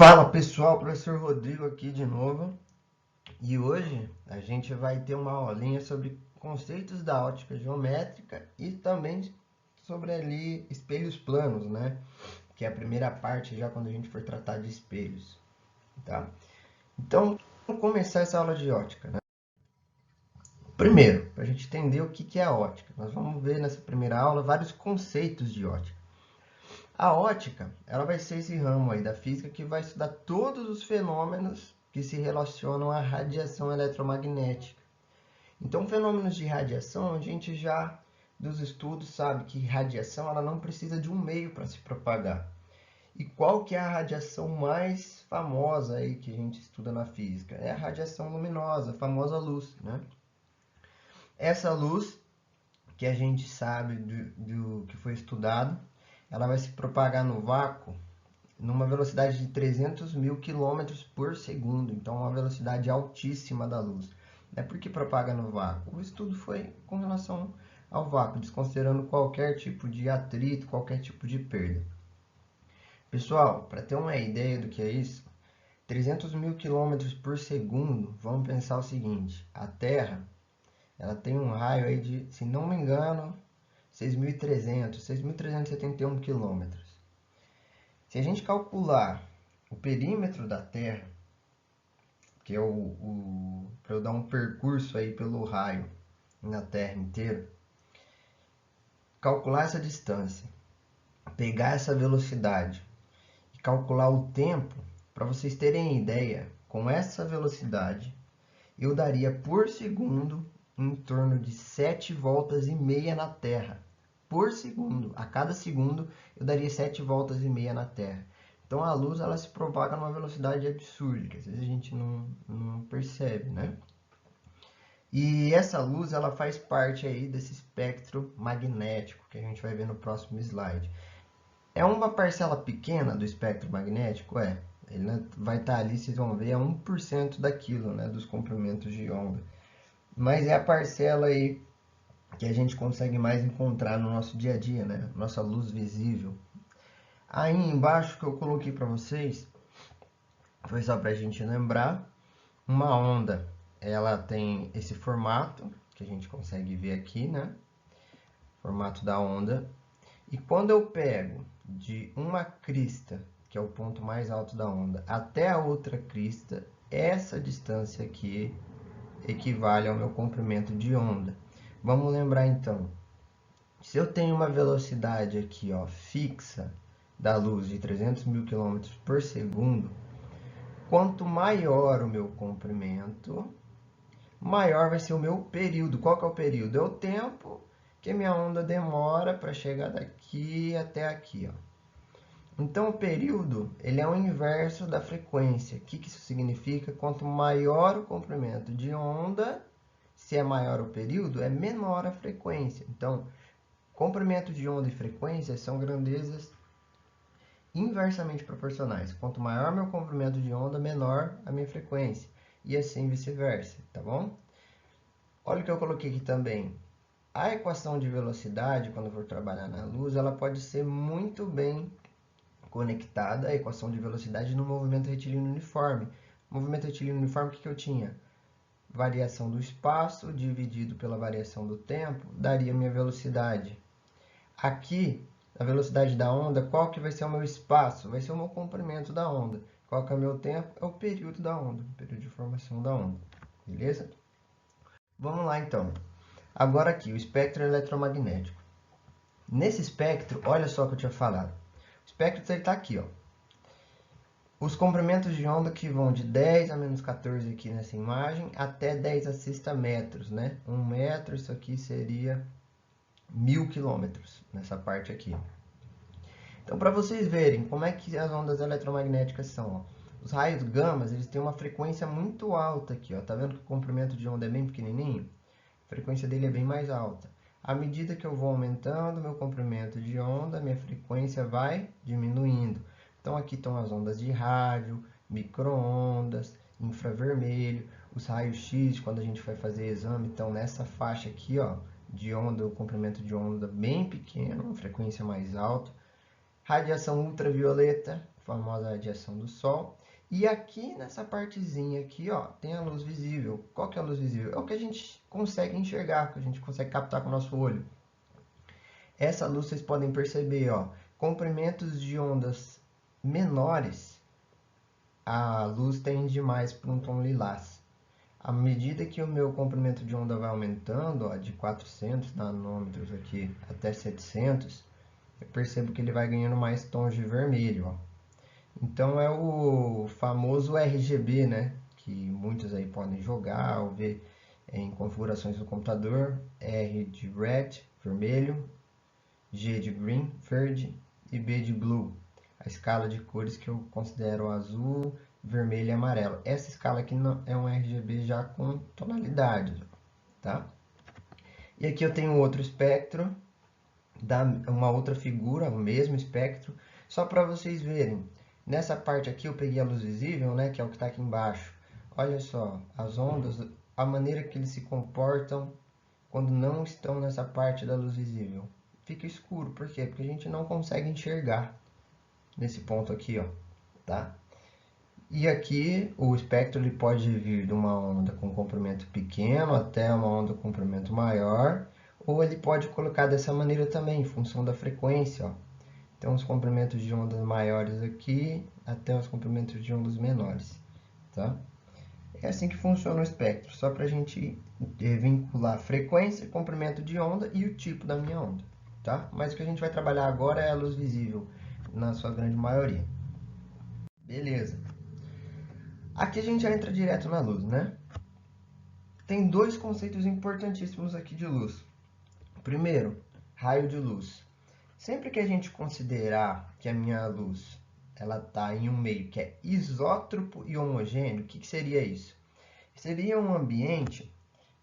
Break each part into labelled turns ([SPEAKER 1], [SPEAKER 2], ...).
[SPEAKER 1] Fala pessoal, professor Rodrigo aqui de novo. E hoje a gente vai ter uma aulinha sobre conceitos da ótica geométrica e também sobre ali espelhos planos, né? Que é a primeira parte já quando a gente for tratar de espelhos, tá? Então, vamos começar essa aula de ótica, né? Primeiro, para a gente entender o que é a ótica, nós vamos ver nessa primeira aula vários conceitos de ótica. A ótica, ela vai ser esse ramo aí da física que vai estudar todos os fenômenos que se relacionam à radiação eletromagnética. Então, fenômenos de radiação, a gente já dos estudos sabe que radiação ela não precisa de um meio para se propagar. E qual que é a radiação mais famosa aí que a gente estuda na física? É a radiação luminosa, a famosa luz, né? Essa luz que a gente sabe do que foi estudado, ela vai se propagar no vácuo numa velocidade de 300 mil quilômetros por segundo. Então, uma velocidade altíssima da luz. Por que propaga no vácuo? O estudo foi com relação ao vácuo, desconsiderando qualquer tipo de atrito, qualquer tipo de perda. Pessoal, para ter uma ideia do que é isso, 300 mil quilômetros por segundo, vamos pensar o seguinte, a Terra ela tem um raio aí de, se não me engano, 6.371 quilômetros. Se a gente calcular o perímetro da Terra, que é para eu dar um percurso aí pelo raio na Terra inteira, calcular essa distância, pegar essa velocidade e calcular o tempo, para vocês terem ideia, com essa velocidade, eu daria por segundo em torno de 7 voltas e meia na Terra. Por segundo, a cada segundo eu daria 7 voltas e meia na Terra. Então a luz ela se propaga numa velocidade absurda, que às vezes a gente não percebe, né? E essa luz ela faz parte aí desse espectro magnético que a gente vai ver no próximo slide. É uma parcela pequena do espectro magnético? Ele vai estar ali, vocês vão ver, é 1% daquilo, né, dos comprimentos de onda. Mas é a parcela aí que a gente consegue mais encontrar no nosso dia a dia, né? Nossa luz visível. Aí embaixo que eu coloquei para vocês, foi só para a gente lembrar, uma onda, ela tem esse formato, que a gente consegue ver aqui, né? Formato da onda. E quando eu pego de uma crista, que é o ponto mais alto da onda, até a outra crista, essa distância aqui equivale ao meu comprimento de onda. Vamos lembrar então, se eu tenho uma velocidade aqui, ó, fixa da luz de 300 mil quilômetros por segundo, quanto maior o meu comprimento, maior vai ser o meu período. Qual que é o período? É o tempo que minha onda demora para chegar daqui até aqui, ó. Então, o período ele é o inverso da frequência. O que isso significa? Quanto maior o comprimento de onda, se é maior o período, é menor a frequência. Então, comprimento de onda e frequência são grandezas inversamente proporcionais. Quanto maior meu comprimento de onda, menor a minha frequência. E assim vice-versa, tá bom? Olha o que eu coloquei aqui também. A equação de velocidade, quando eu for trabalhar na luz, ela pode ser muito bem conectada à equação de velocidade no movimento retilíneo uniforme. Movimento retilíneo uniforme, o que eu tinha? Variação do espaço dividido pela variação do tempo, daria minha velocidade. Aqui, a velocidade da onda, qual que vai ser o meu espaço? Vai ser o meu comprimento da onda. Qual que é o meu tempo? É o período da onda, o período de formação da onda. Beleza? Vamos lá, então. Agora aqui, o espectro eletromagnético. Nesse espectro, olha só o que eu tinha falado. O espectro está aqui, ó. Os comprimentos de onda que vão de 10 a menos 14 aqui nessa imagem, até 10 a sexta metros, né? 1 metro, isso aqui seria 1000 quilômetros, nessa parte aqui. Então, para vocês verem como é que as ondas eletromagnéticas são, ó. Os raios gamas, eles têm uma frequência muito alta aqui, ó. Tá vendo que o comprimento de onda é bem pequenininho? A frequência dele é bem mais alta. À medida que eu vou aumentando meu comprimento de onda, minha frequência vai diminuindo. Então, aqui estão as ondas de rádio, micro-ondas, infravermelho, os raios X, quando a gente vai fazer exame, então nessa faixa aqui, ó, de onda, o comprimento de onda bem pequeno, uma frequência mais alta. Radiação ultravioleta, a famosa radiação do Sol. E aqui nessa partezinha aqui, ó, tem a luz visível. Qual que é a luz visível? É o que a gente consegue enxergar, que a gente consegue captar com o nosso olho. Essa luz vocês podem perceber, ó, comprimentos de ondas menores, a luz tende mais para um tom lilás. À medida que o meu comprimento de onda vai aumentando, ó, de 400 nanômetros aqui até 700, eu percebo que ele vai ganhando mais tons de vermelho, ó. Então é o famoso RGB, né? Que muitos aí podem jogar ou ver em configurações do computador. R de red, vermelho, G de green, verde e B de blue. A escala de cores que eu considero azul, vermelho e amarelo. Essa escala aqui não, é um RGB já com tonalidades, tá? E aqui eu tenho outro espectro, uma outra figura, o mesmo espectro, só para vocês verem. Nessa parte aqui eu peguei a luz visível, né, que é o que está aqui embaixo. Olha só, as ondas, a maneira que eles se comportam quando não estão nessa parte da luz visível. Fica escuro, por quê? Porque a gente não consegue enxergar nesse ponto aqui, ó, tá? E aqui o espectro ele pode vir de uma onda com comprimento pequeno até uma onda com comprimento maior, ou ele pode colocar dessa maneira também, em função da frequência, ó. Então os comprimentos de ondas maiores aqui até os comprimentos de ondas menores, tá? É assim que funciona o espectro, só para a gente vincular frequência, comprimento de onda e o tipo da minha onda, tá? Mas o que a gente vai trabalhar agora é a luz visível, na sua grande maioria. Beleza. Aqui a gente já entra direto na luz, né? Tem dois conceitos importantíssimos aqui de luz. Primeiro, raio de luz. Sempre que a gente considerar que a minha luz ela está em um meio que é isótropo e homogêneo, o que seria isso? Seria um ambiente,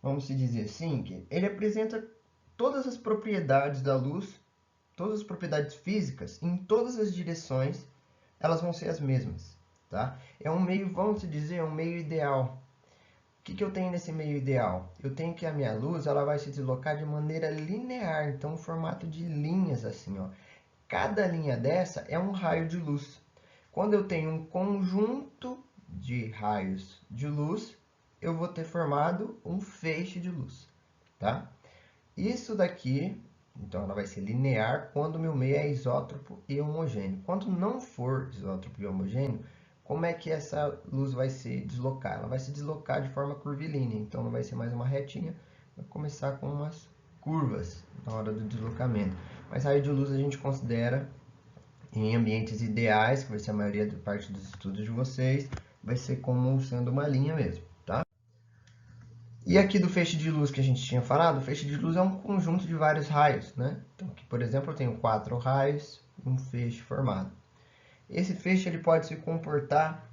[SPEAKER 1] vamos dizer assim, que ele apresenta todas as propriedades da luz, todas as propriedades físicas, em todas as direções, elas vão ser as mesmas, tá? É um meio, vamos dizer, um meio ideal. O que eu tenho nesse meio ideal? Eu tenho que a minha luz ela vai se deslocar de maneira linear, então um formato de linhas assim, ó. Cada linha dessa é um raio de luz. Quando eu tenho um conjunto de raios de luz, eu vou ter formado um feixe de luz, tá? Isso daqui, então ela vai ser linear quando o meu meio é isótropo e homogêneo. Quando não for isótropo e homogêneo, como é que essa luz vai se deslocar? Ela vai se deslocar de forma curvilínea, então não vai ser mais uma retinha, vai começar com umas curvas na hora do deslocamento. Mas raio de luz a gente considera em ambientes ideais, que vai ser a maioria da parte dos estudos de vocês, vai ser como sendo uma linha mesmo, tá? E aqui do feixe de luz que a gente tinha falado, o feixe de luz é um conjunto de vários raios, né? Então aqui, por exemplo, eu tenho 4 raios e um feixe formado. Esse feixe ele pode se comportar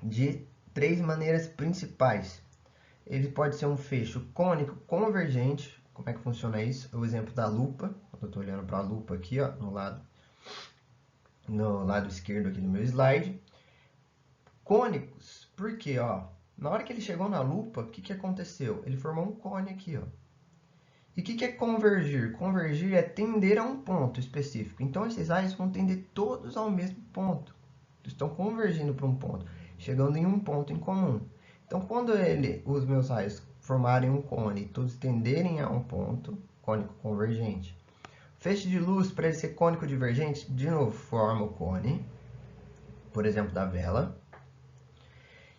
[SPEAKER 1] de 3 maneiras principais. Ele pode ser um feixe cônico convergente. Como é que funciona isso? É o exemplo da lupa. Quando eu estou olhando para a lupa aqui, ó, no lado esquerdo aqui do meu slide. Cônicos, porque ó, na hora que ele chegou na lupa, o que aconteceu? Ele formou um cone aqui, ó. E o que é convergir? Convergir é tender a um ponto específico. Então esses raios vão tender todos ao mesmo ponto. Estão convergindo para um ponto, chegando em um ponto em comum. Então quando os meus raios formarem um cone e todos tenderem a um ponto, cônico convergente. Feixe de luz, para ele ser cônico divergente, de novo, forma o cone, por exemplo, da vela.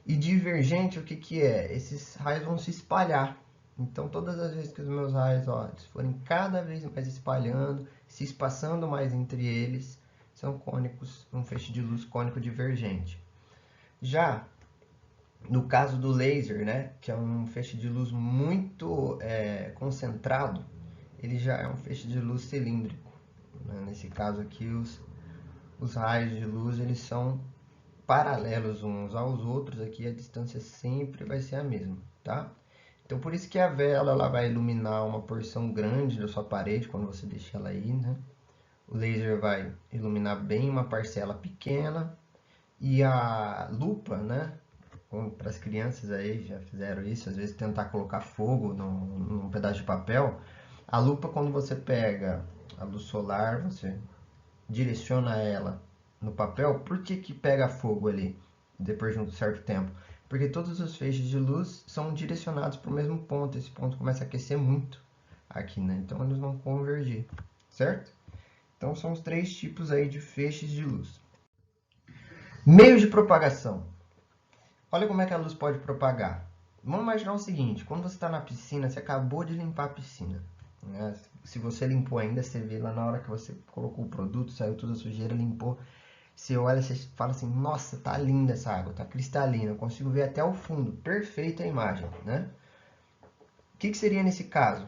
[SPEAKER 1] E divergente, o que é? Esses raios vão se espalhar. Então, todas as vezes que os meus raios forem cada vez mais espalhando, se espaçando mais entre eles, são cônicos, um feixe de luz cônico divergente. Já no caso do laser, né, que é um feixe de luz muito concentrado, ele já é um feixe de luz cilíndrico. Né? Nesse caso aqui, os raios de luz eles são paralelos uns aos outros, aqui a distância sempre vai ser a mesma, tá? Então por isso que a vela ela vai iluminar uma porção grande da sua parede quando você deixa ela aí, né? O laser vai iluminar bem uma parcela pequena e a lupa, né? Para as crianças aí já fizeram isso, às vezes tentar colocar fogo num pedaço de papel. A lupa quando você pega a luz solar, você direciona ela no papel, por que que pega fogo ali depois de um certo tempo? Porque todos os feixes de luz são direcionados para o mesmo ponto. Esse ponto começa a aquecer muito aqui, né? Então eles vão convergir, certo? Então são os 3 tipos aí de feixes de luz. Meios de propagação. Olha como é que a luz pode propagar. Vamos imaginar o seguinte, quando você está na piscina, você acabou de limpar a piscina, né? Se você limpou ainda, você vê lá na hora que você colocou o produto, saiu toda a sujeira, limpou. Você olha e fala assim, nossa, tá linda essa água, tá cristalina, eu consigo ver até o fundo, perfeita a imagem, né? O que seria nesse caso?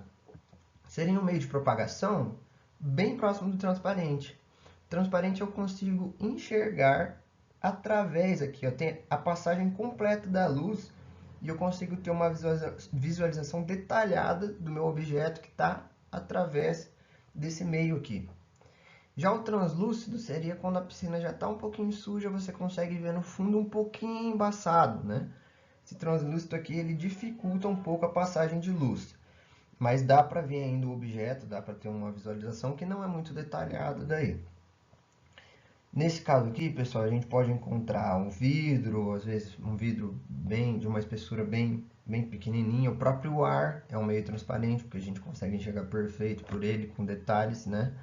[SPEAKER 1] Seria um meio de propagação bem próximo do transparente. Transparente eu consigo enxergar através aqui, ó, tem a passagem completa da luz e eu consigo ter uma visualização detalhada do meu objeto que está através desse meio aqui. Já o translúcido seria quando a piscina já está um pouquinho suja, você consegue ver no fundo um pouquinho embaçado, né? Esse translúcido aqui ele dificulta um pouco a passagem de luz, mas dá para ver ainda o objeto, dá para ter uma visualização que não é muito detalhada daí. Nesse caso aqui, pessoal, a gente pode encontrar um vidro, às vezes um vidro de uma espessura bem pequenininha. O próprio ar é um meio transparente, porque a gente consegue enxergar perfeito por ele, com detalhes, né?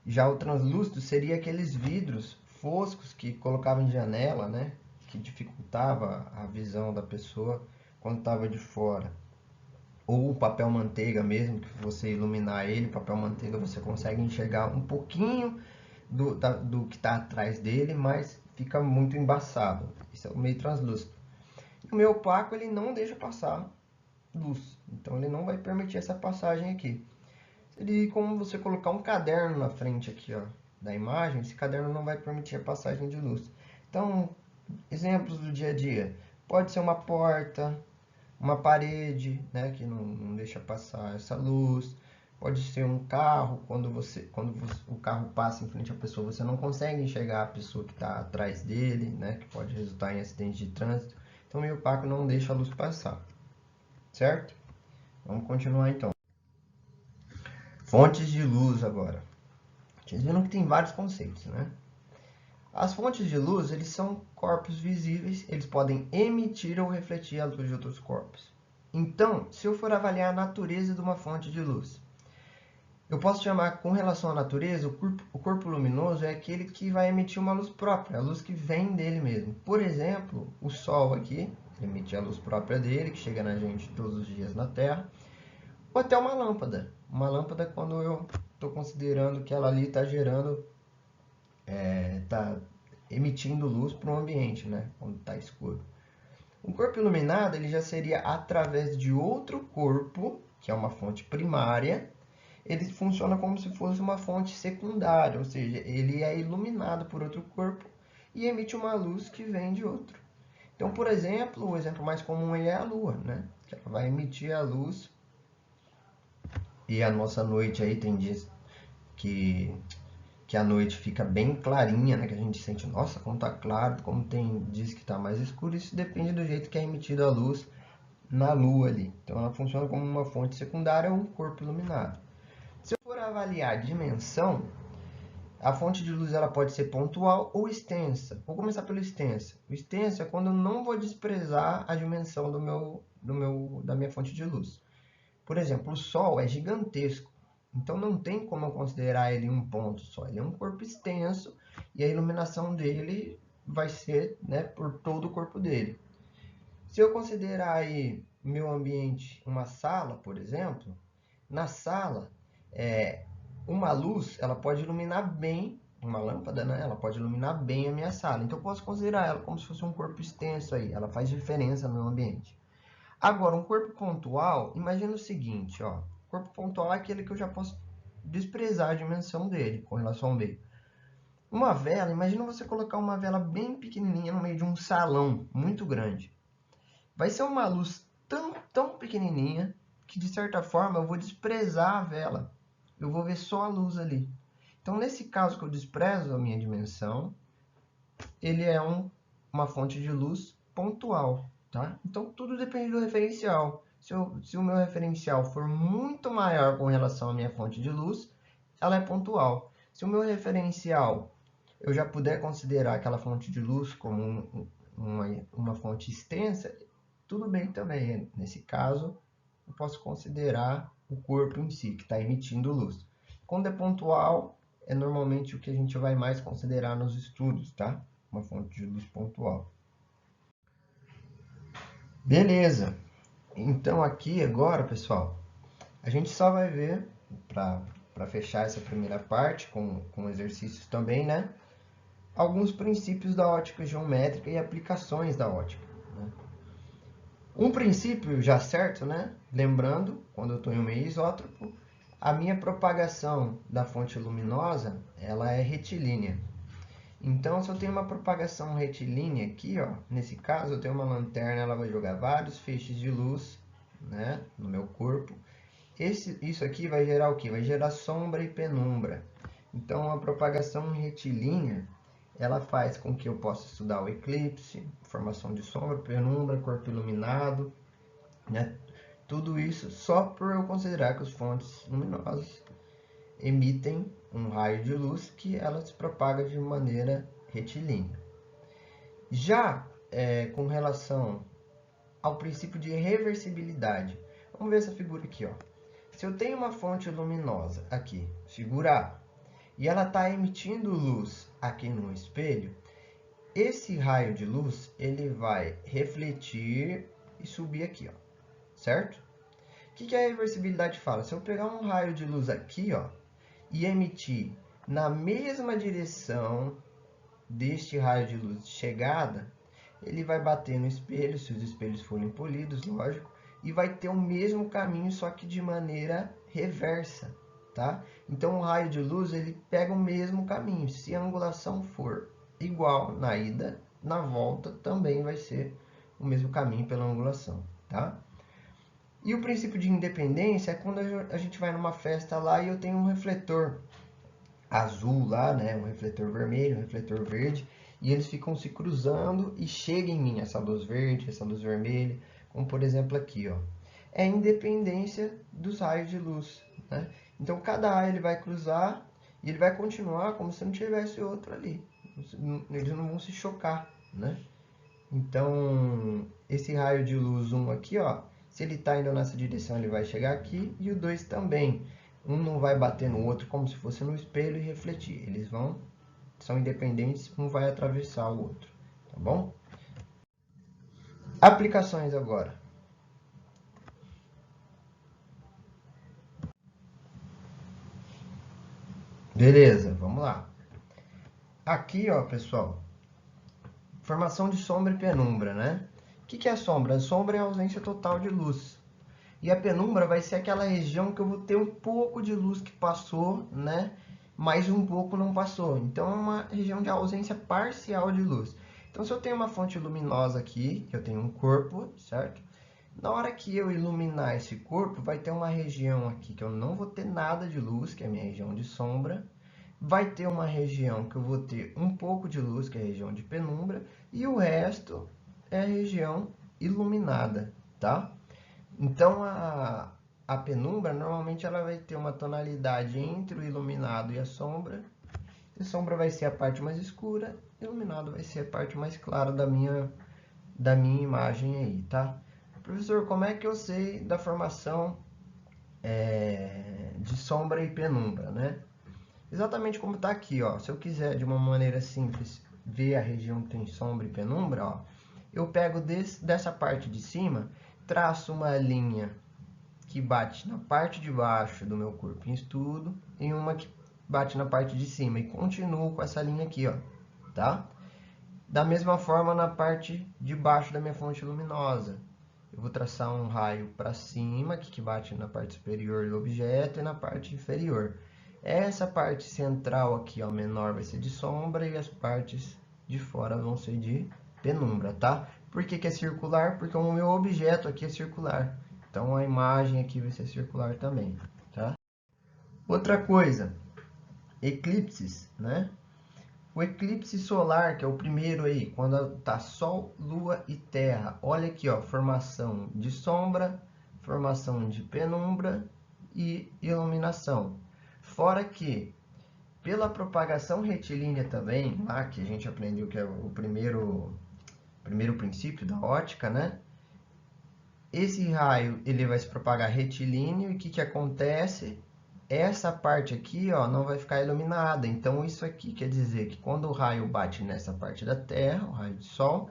[SPEAKER 1] Já o translúcido seria aqueles vidros foscos que colocavam em janela, né? Que dificultava a visão da pessoa quando estava de fora. Ou o papel manteiga mesmo, que você iluminar ele, papel manteiga, você consegue enxergar um pouquinho do que está atrás dele, mas fica muito embaçado. Isso é o meio translúcido. O meio opaco ele não deixa passar luz, então ele não vai permitir essa passagem aqui. Seria como você colocar um caderno na frente aqui, ó, da imagem, esse caderno não vai permitir a passagem de luz. Então, exemplos do dia a dia. Pode ser uma porta, uma parede, né, que não deixa passar essa luz. Pode ser um carro, quando o carro passa em frente à pessoa, você não consegue enxergar a pessoa que está atrás dele, né, que pode resultar em acidente de trânsito. Então, o meio opaco não deixa a luz passar, certo? Vamos continuar então. Fontes de luz agora. Vocês viram que tem vários conceitos, né? As fontes de luz, eles são corpos visíveis, eles podem emitir ou refletir a luz de outros corpos. Então, se eu for avaliar a natureza de uma fonte de luz, eu posso chamar, com relação à natureza, o corpo luminoso é aquele que vai emitir uma luz própria, a luz que vem dele mesmo. Por exemplo, o Sol aqui, emite a luz própria dele, que chega na gente todos os dias na Terra. Ou até uma lâmpada. Uma lâmpada quando eu estou considerando que ela ali está gerando, está emitindo luz para o ambiente, né? Quando está escuro. O corpo iluminado ele já seria através de outro corpo, que é uma fonte primária. Ele funciona como se fosse uma fonte secundária, ou seja, ele é iluminado por outro corpo e emite uma luz que vem de outro. Então, por exemplo, o exemplo mais comum aí é a Lua, né? Que ela vai emitir a luz e a nossa noite aí tem dias que a noite fica bem clarinha, né? Que a gente sente, nossa, como tá claro, como tem dias que tá mais escuro. Isso depende do jeito que é emitida a luz na Lua ali. Então ela funciona como uma fonte secundária ou um corpo iluminado. Se eu for avaliar a dimensão, a fonte de luz ela pode ser pontual ou extensa. Vou começar pelo extensa. O extenso é quando eu não vou desprezar a dimensão da minha fonte de luz. Por exemplo, o Sol é gigantesco, então não tem como eu considerar ele um ponto só. Ele é um corpo extenso e a iluminação dele vai ser, né, por todo o corpo dele. Se eu considerar aí meu ambiente uma sala, por exemplo, na sala, uma luz ela pode iluminar bem, uma lâmpada, né? Ela pode iluminar bem a minha sala. Então eu posso considerar ela como se fosse um corpo extenso aí. Ela faz diferença no meu ambiente. Agora, um corpo pontual, imagina o seguinte, ó. O corpo pontual é aquele que eu já posso desprezar a dimensão dele com relação ao meio. Uma vela, imagina você colocar uma vela bem pequenininha no meio de um salão muito grande. Vai ser uma luz tão pequenininha que, de certa forma, eu vou desprezar a vela. Eu vou ver só a luz ali. Então, nesse caso que eu desprezo a minha dimensão, ele é uma fonte de luz pontual. Tá? Então, tudo depende do referencial. Se o meu referencial for muito maior com relação à minha fonte de luz, ela é pontual. Se o meu referencial eu já puder considerar aquela fonte de luz como uma fonte extensa, tudo bem também. Nesse caso, eu posso considerar o corpo em si, que está emitindo luz. Quando é pontual, é normalmente o que a gente vai mais considerar nos estudos, tá? Uma fonte de luz pontual. Beleza. Então aqui agora, pessoal, a gente só vai ver, para fechar essa primeira parte, com exercícios também, né? Alguns princípios da ótica geométrica e aplicações da ótica. Né? Um princípio já certo, né? Lembrando, quando eu estou em um meio isótropo, a minha propagação da fonte luminosa, ela é retilínea. Então, se eu tenho uma propagação retilínea aqui, ó, nesse caso, eu tenho uma lanterna, ela vai jogar vários feixes de luz, né, no meu corpo. Isso aqui vai gerar o quê? Vai gerar sombra e penumbra. Então, a propagação retilínea, ela faz com que eu possa estudar o eclipse, formação de sombra, penumbra, corpo iluminado, né? Tudo isso só por eu considerar que as fontes luminosas emitem um raio de luz que ela se propaga de maneira retilínea. Já com relação ao princípio de reversibilidade, vamos ver essa figura aqui, ó. Se eu tenho uma fonte luminosa aqui, figura A, e ela está emitindo luz aqui no espelho, esse raio de luz ele vai refletir e subir aqui, ó, certo? O que a reversibilidade fala? Se eu pegar um raio de luz aqui, ó, e emitir na mesma direção deste raio de luz de chegada, ele vai bater no espelho, se os espelhos forem polidos, lógico, e vai ter o mesmo caminho, só que de maneira reversa, tá? Então, o raio de luz, ele pega o mesmo caminho. Se a angulação for igual na ida, na volta também vai ser o mesmo caminho pela angulação, tá? E o princípio de independência é quando a gente vai numa festa lá e eu tenho um refletor azul lá, né? Um refletor vermelho, um refletor verde, e eles ficam se cruzando e chega em mim essa luz verde, essa luz vermelha, como por exemplo aqui, ó. É a independência dos raios de luz, né? Então cada raio ele vai cruzar e ele vai continuar como se não tivesse outro ali. Eles não vão se chocar, né? Então, esse raio de luz 1 aqui, ó, se ele está indo nessa direção, ele vai chegar aqui, e o 2 também. Um não vai bater no outro como se fosse no espelho e refletir. Eles são independentes, um vai atravessar o outro, tá bom? Aplicações agora. Beleza, vamos lá. Aqui, ó, pessoal, formação de sombra e penumbra, né? O que é a sombra? A sombra é a ausência total de luz. E a penumbra vai ser aquela região que eu vou ter um pouco de luz que passou, né? Mas um pouco não passou. Então, é uma região de ausência parcial de luz. Então, se eu tenho uma fonte luminosa aqui, que eu tenho um corpo, certo? Na hora que eu iluminar esse corpo, vai ter uma região aqui que eu não vou ter nada de luz, que é a minha região de sombra. Vai ter uma região que eu vou ter um pouco de luz, que é a região de penumbra. E o resto é a região iluminada, tá? Então, a penumbra, normalmente, ela vai ter uma tonalidade entre o iluminado e a sombra. A sombra vai ser a parte mais escura, iluminado vai ser a parte mais clara da minha imagem aí, tá? Professor, como é que eu sei da formação de sombra e penumbra, né? Exatamente como está aqui, ó. Se eu quiser, de uma maneira simples, ver a região que tem sombra e penumbra, ó, eu pego dessa parte de cima, traço uma linha que bate na parte de baixo do meu corpo em estudo e uma que bate na parte de cima, e continuo com essa linha aqui, ó, tá? Da mesma forma, na parte de baixo da minha fonte luminosa, eu vou traçar um raio para cima, que bate na parte superior do objeto, e na parte inferior. Essa parte central aqui, ó, menor, vai ser de sombra, e as partes de fora vão ser de penumbra, tá? Por que é circular? Porque o meu objeto aqui é circular. Então, a imagem aqui vai ser circular também, tá? Outra coisa, eclipses, né? O eclipse solar, que é o primeiro aí, quando tá Sol, Lua e Terra. Olha aqui, ó, formação de sombra, formação de penumbra e iluminação. Fora que pela propagação retilínea também, lá que a gente aprendeu que é o primeiro princípio da ótica, né? Esse raio ele vai se propagar retilíneo e o que acontece? Essa parte aqui, ó, não vai ficar iluminada. Então, isso aqui quer dizer que quando o raio bate nessa parte da Terra, o raio de Sol,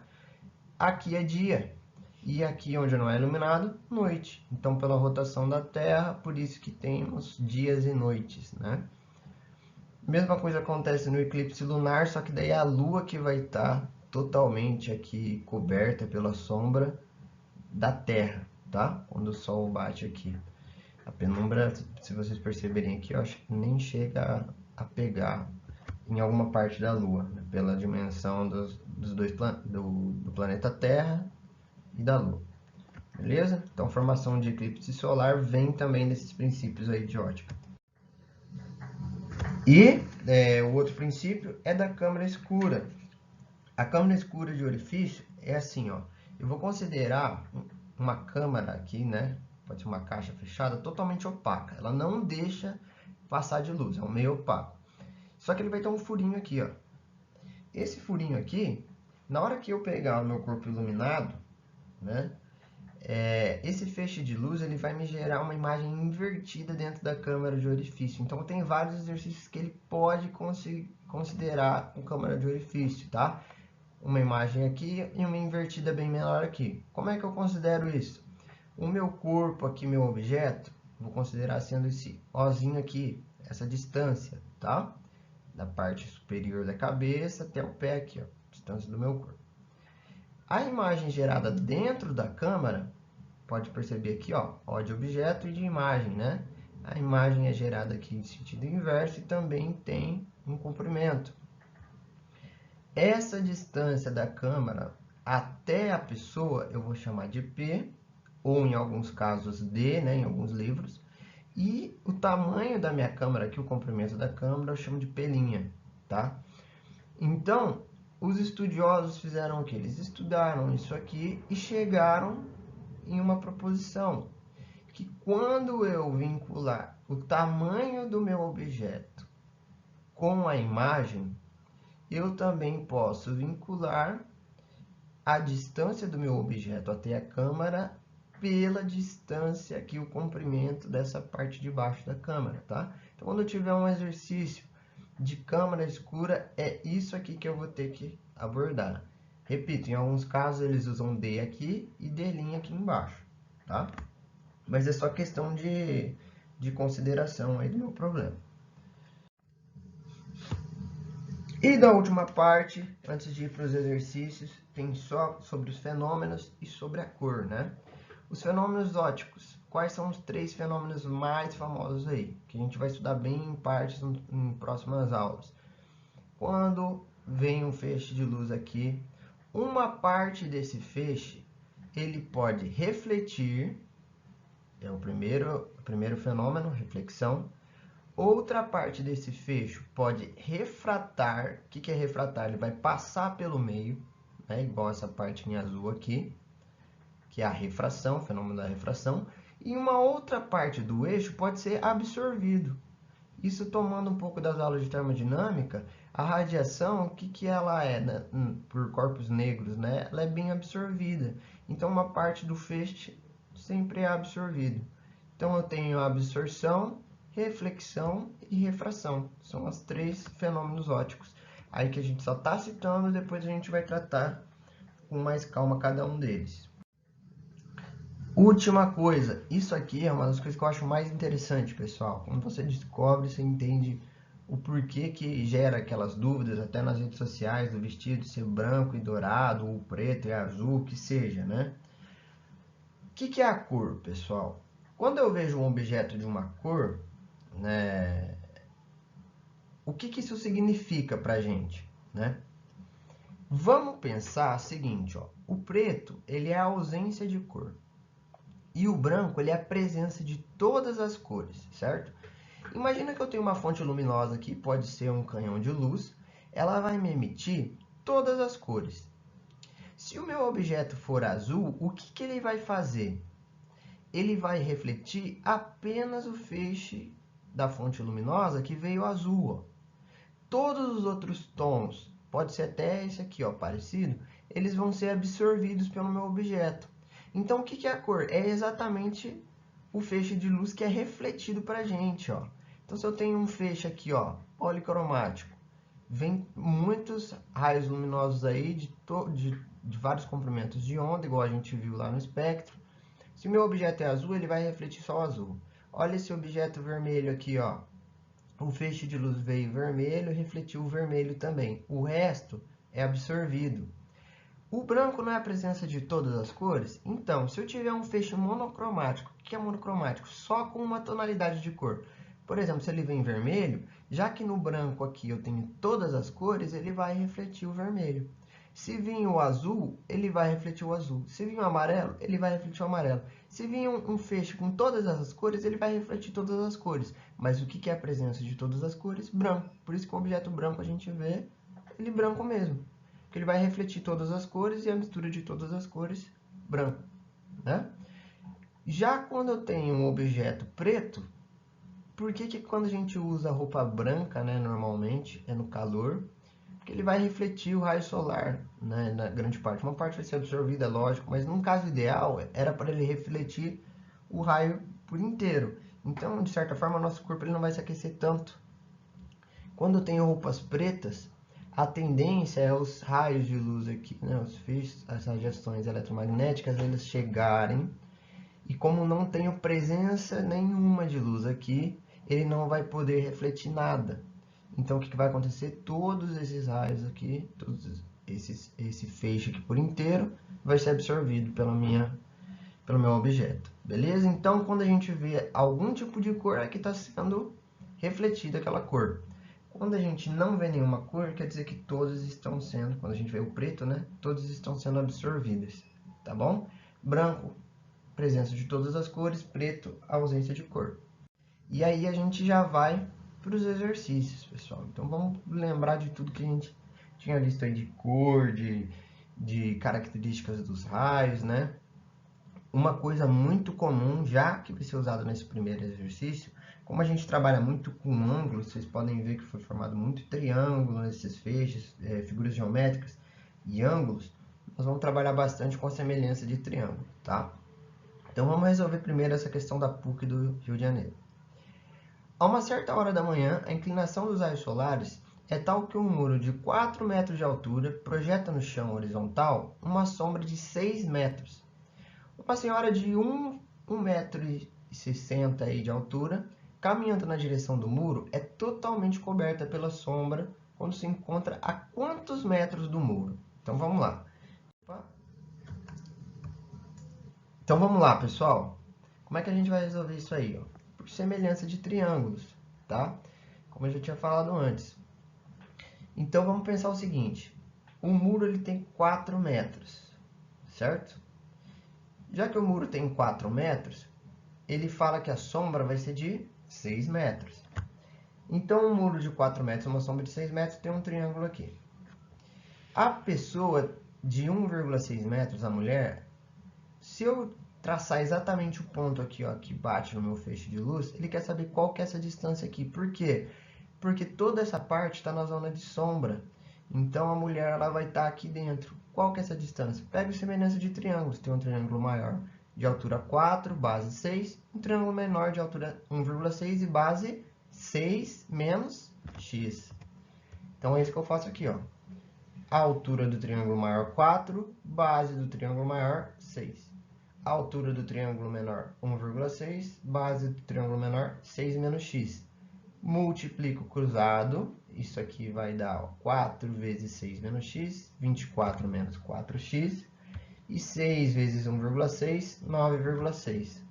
[SPEAKER 1] aqui é dia. E aqui onde não é iluminado, noite. Então, pela rotação da Terra, por isso que temos dias e noites, né? Mesma coisa acontece no eclipse lunar, só que daí é a Lua que vai estar totalmente aqui coberta pela sombra da Terra, tá? Quando o Sol bate aqui. A penumbra, se vocês perceberem aqui, eu acho que nem chega a pegar em alguma parte da Lua, né? Pela dimensão dos dois do planeta Terra e da Lua. Beleza? Então, formação de eclipse solar vem também desses princípios aí de ótica. E o outro princípio é da câmara escura. A câmara escura de orifício é assim, ó. Eu vou considerar uma câmara aqui, né? Pode ser uma caixa fechada, totalmente opaca. Ela não deixa passar de luz, é um meio opaco. Só que ele vai ter um furinho aqui, ó. Esse furinho aqui, na hora que eu pegar o meu corpo iluminado, né? Esse feixe de luz ele vai me gerar uma imagem invertida dentro da câmara de orifício. Então, tem vários exercícios que ele pode considerar com câmara de orifício, tá? Uma imagem aqui e uma invertida bem menor aqui. Como é que eu considero isso? O meu corpo aqui, meu objeto, vou considerar sendo esse Ozinho aqui, essa distância, tá? Da parte superior da cabeça até o pé aqui, ó, distância do meu corpo. A imagem gerada dentro da câmara, pode perceber aqui, ó de objeto e de imagem, né? A imagem é gerada aqui em sentido inverso e também tem um comprimento. Essa distância da câmara até a pessoa eu vou chamar de P, ou em alguns casos D, né, em alguns livros. E o tamanho da minha câmara aqui, o comprimento da câmara, eu chamo de P', tá? Então, os estudiosos fizeram o que? Eles estudaram isso aqui e chegaram em uma proposição, que quando eu vincular o tamanho do meu objeto com a imagem, eu também posso vincular a distância do meu objeto até a câmara pela distância aqui, o comprimento dessa parte de baixo da câmara, tá? Então, quando eu tiver um exercício de câmara escura, é isso aqui que eu vou ter que abordar. Repito, em alguns casos eles usam D aqui e D' aqui embaixo, tá? Mas é só questão de consideração aí do meu problema. E da última parte, antes de ir para os exercícios, tem só sobre os fenômenos e sobre a cor, né? Os fenômenos ópticos. Quais são os 3 fenômenos mais famosos aí? Que a gente vai estudar bem em partes em próximas aulas. Quando vem um feixe de luz aqui, uma parte desse feixe, ele pode refletir, é o primeiro fenômeno, reflexão. Outra parte desse fecho pode refratar. O que é refratar? Ele vai passar pelo meio, né? Igual essa parte em azul aqui, que é a refração, o fenômeno da refração. E uma outra parte do eixo pode ser absorvido. Isso tomando um pouco das aulas de termodinâmica, a radiação, o que ela é, né? Por corpos negros, né? Ela é bem absorvida. Então, uma parte do feixe sempre é absorvido. Então, eu tenho a absorção, reflexão e refração. São os 3 fenômenos ópticos. Aí que a gente só está citando, depois a gente vai tratar com mais calma cada um deles. Última coisa, isso aqui é uma das coisas que eu acho mais interessante, pessoal. Quando você descobre, você entende o porquê que gera aquelas dúvidas, até nas redes sociais, do vestido ser branco e dourado, ou preto e azul, que seja, né? O que é a cor, pessoal? Quando eu vejo um objeto de uma cor, né, o que isso significa para a gente, né? Vamos pensar o seguinte, ó, o preto ele é a ausência de cor e o branco ele é a presença de todas as cores, certo? Imagina que eu tenho uma fonte luminosa aqui, pode ser um canhão de luz, ela vai me emitir todas as cores. Se o meu objeto for azul, o que ele vai fazer? Ele vai refletir apenas o feixe da fonte luminosa que veio azul, ó. todos os outros tons, pode ser até esse aqui, ó, parecido, eles vão ser absorvidos pelo meu objeto. Então, o que é a cor? É exatamente o feixe de luz que é refletido para a gente, ó. Então, se eu tenho um feixe aqui, ó, policromático, vem muitos raios luminosos aí de vários comprimentos de onda, igual a gente viu lá no espectro. Se meu objeto é azul, ele vai refletir só o azul. Olha esse objeto vermelho aqui, ó. O feixe de luz veio vermelho e refletiu o vermelho também. O resto é absorvido. O branco não é a presença de todas as cores? Então, se eu tiver um feixe monocromático, o que é monocromático? Só com uma tonalidade de cor. Por exemplo, se ele vem vermelho, já que no branco aqui eu tenho todas as cores, ele vai refletir o vermelho. Se vir o azul, ele vai refletir o azul. Se vir o amarelo, ele vai refletir o amarelo. Se vir um feixe com todas as cores, ele vai refletir todas as cores. Mas o que é a presença de todas as cores? Branco. Por isso que o objeto branco a gente vê ele branco mesmo. Porque ele vai refletir todas as cores e a mistura de todas as cores, branco. Né? Já quando eu tenho um objeto preto, por que quando a gente usa roupa branca, né, normalmente, é no calor, porque ele vai refletir o raio solar, né, na grande parte. Uma parte vai ser absorvida, lógico, mas num caso ideal, era para ele refletir o raio por inteiro. Então, de certa forma, o nosso corpo ele não vai se aquecer tanto. Quando eu tenho roupas pretas, a tendência é os raios de luz aqui, né, os feixes, as radiações eletromagnéticas, eles chegarem, e como não tenho presença nenhuma de luz aqui, ele não vai poder refletir nada. Então, o que vai acontecer? Todos esses raios aqui, esse feixe aqui por inteiro, vai ser absorvido pelo meu objeto. Beleza? Então, quando a gente vê algum tipo de cor, aqui está sendo refletida aquela cor. Quando a gente não vê nenhuma cor, quer dizer que todas estão sendo, quando a gente vê o preto, né? Todas estão sendo absorvidas. Tá bom? Branco, presença de todas as cores. Preto, ausência de cor. E aí a gente já vai para os exercícios, pessoal. Então vamos lembrar de tudo que a gente tinha visto aí de cor, de características dos raios, né? Uma coisa muito comum, já que vai ser usado nesse primeiro exercício, como a gente trabalha muito com ângulos, vocês podem ver que foi formado muito triângulo nesses feixes, figuras geométricas e ângulos, nós vamos trabalhar bastante com a semelhança de triângulo, tá? Então vamos resolver primeiro essa questão da PUC do Rio de Janeiro. A uma certa hora da manhã, a inclinação dos raios solares é tal que um muro de 4 metros de altura projeta no chão horizontal uma sombra de 6 metros. Uma senhora de 1,60 m de altura, caminhando na direção do muro, é totalmente coberta pela sombra quando se encontra a quantos metros do muro? Então vamos lá. Então vamos lá, pessoal. Como é que a gente vai resolver isso aí? Ó? Por semelhança de triângulos, tá? Como eu já tinha falado antes. Então vamos pensar o seguinte. O muro ele tem 4 metros, certo? Já que o muro tem 4 metros, ele fala que a sombra vai ser de 6 metros. Então, um muro de 4 metros e uma sombra de 6 metros tem um triângulo aqui. A pessoa de 1,6 metros, a mulher, se eu traçar exatamente o ponto aqui, ó, que bate no meu feixe de luz, ele quer saber qual que é essa distância aqui. Por quê? Porque toda essa parte está na zona de sombra. Então, a mulher ela vai estar aqui dentro. Qual que é essa distância? Pega a semelhança de triângulos. Tem um triângulo maior de altura 4, base 6. Um triângulo menor de altura 1,6 e base 6 menos x. Então, é isso que eu faço aqui, ó. A altura do triângulo maior 4, base do triângulo maior 6. A altura do triângulo menor 1,6, base do triângulo menor 6 menos x. Multiplico cruzado, isso aqui vai dar, ó, 4 vezes 6 menos x, 24 menos 4x, e 6 vezes 1,6, 9,6.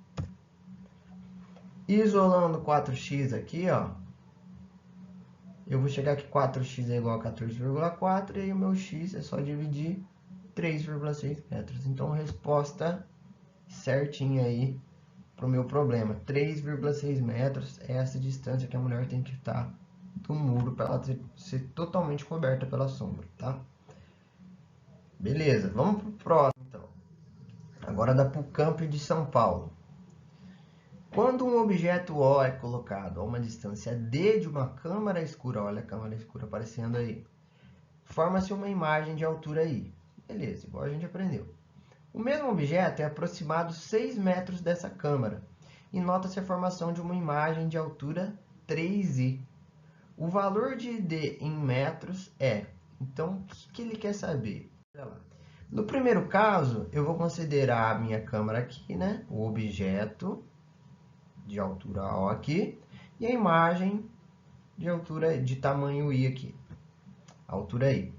[SPEAKER 1] Isolando 4x aqui, ó, eu vou chegar que 4x é igual a 14,4, e aí o meu x é só dividir 3,6 metros. Então, resposta certinha aí para o meu problema. 3,6 metros é essa distância que a mulher tem que estar do muro para ela ser totalmente coberta pela sombra, tá? Beleza, vamos para o próximo, então. Agora da PUCamp de São Paulo. Quando um objeto O é colocado a uma distância D de uma câmara escura, olha a câmara escura aparecendo aí, forma-se uma imagem de altura I. Beleza, igual a gente aprendeu. O mesmo objeto é aproximado 6 metros dessa câmara e nota-se a formação de uma imagem de altura 3i. O valor de D em metros é... Então, o que ele quer saber? Olha lá. No primeiro caso, eu vou considerar a minha câmera aqui, né? O objeto de altura O aqui e a imagem de altura de tamanho I aqui, altura I.